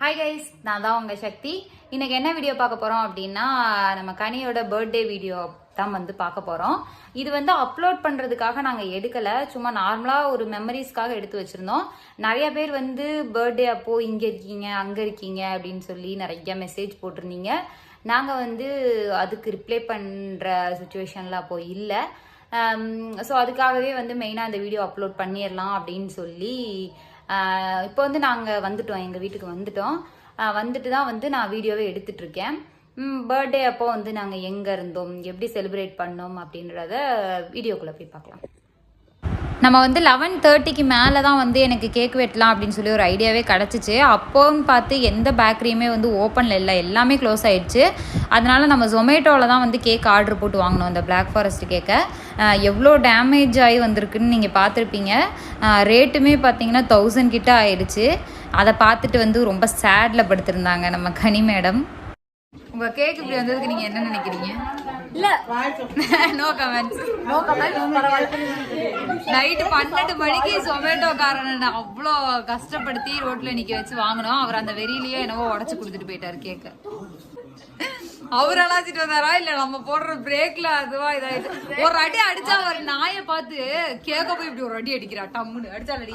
Hi guys, நான் தான் உங்கள் சக்தி. இன்னைக்கு என்ன வீடியோ பார்க்க போகிறோம் அப்படின்னா, நம்ம கனியோட பர்த்டே வீடியோ தான் வந்து பார்க்க போகிறோம். இது வந்து அப்லோட் பண்ணுறதுக்காக நாங்கள் எடுக்கலை, சும்மா நார்மலாக ஒரு மெமரிஸ்க்காக எடுத்து வச்சுருந்தோம். நிறைய பேர் வந்து பர்த்டே அப்போது இங்கே இருக்கீங்க அங்கே இருக்கீங்க அப்படின்னு சொல்லி நிறைய மெசேஜ் போட்டிருந்தீங்க. நாங்கள் வந்து அதுக்கு ரிப்ளை பண்ணுற சுச்சுவேஷனில் அப்போது இல்லை. ஸோ அதுக்காகவே வந்து மெயினாக இந்த வீடியோ அப்லோட் பண்ணிடலாம் அப்படின்னு சொல்லி இப்போ வந்து நாங்கள் வந்துட்டோம், எங்கள் வீட்டுக்கு வந்துட்டோம். வந்துட்டு தான் வந்து நான் வீடியோவே எடுத்துட்டு இருக்கேன். பர்த்டே அப்போ வந்து நாங்கள் எங்கே இருந்தோம், எப்படி செலிப்ரேட் பண்ணோம் அப்படின்றத வீடியோக்குள்ளே போய் பார்க்கலாம். நம்ம வந்து 11:30க்கு மேலே தான் வந்து எனக்கு கேக் வெட்டலாம் அப்படின்னு சொல்லி ஒரு ஐடியாவே கிடச்சிச்சு. அப்போன்னு பார்த்து எந்த பேக்கரியுமே வந்து ஓப்பனில் இல்லை, எல்லாமே க்ளோஸ் ஆகிடுச்சு. அதனால் நம்ம ஜொமேட்டோவில் தான் வந்து கேக் ஆர்டர் போட்டு வாங்கினோம். அந்த பிளாக் ஃபாரஸ்ட் கேக்கை எவ்வளோ டேமேஜ் ஆகி வந்திருக்குன்னு நீங்கள் பார்த்துருப்பீங்க. ரேட்டுமே பார்த்தீங்கன்னா 1000 கிட்ட ஆயிடுச்சு. அதை பார்த்துட்டு வந்து ரொம்ப சேடில் படுத்திருந்தாங்க நம்ம கனி மேடம். உங்கள் கேக் இப்படி வந்ததுக்கு நீங்கள் என்ன நினைக்கிறீங்க? இல்ல நோ கமெண்ட்ஸ். நைட்டு 12 மணிக்கு ஜொமேட்டோ காரனை அவ்வளோ கஷ்டப்படுத்தி ரோட்ல நிக்க வச்சு வாங்கினோம். அவர் அந்த வெறியிலேயே என்னவோ உடச்சு கொடுத்துட்டு போயிட்டாரு கேக்க. அவர் அழைச்சிட்டு வந்தாரா இல்ல நம்ம போடுற பிரேக்ல அதுவா இதாயிட்டு ஒரு அடி அடிச்சா அவர் நாயை பார்த்து கேக்க போய் இப்படி ஒரு அடி அடிக்கிறா, டம்முன்னு அடிச்சா அடி.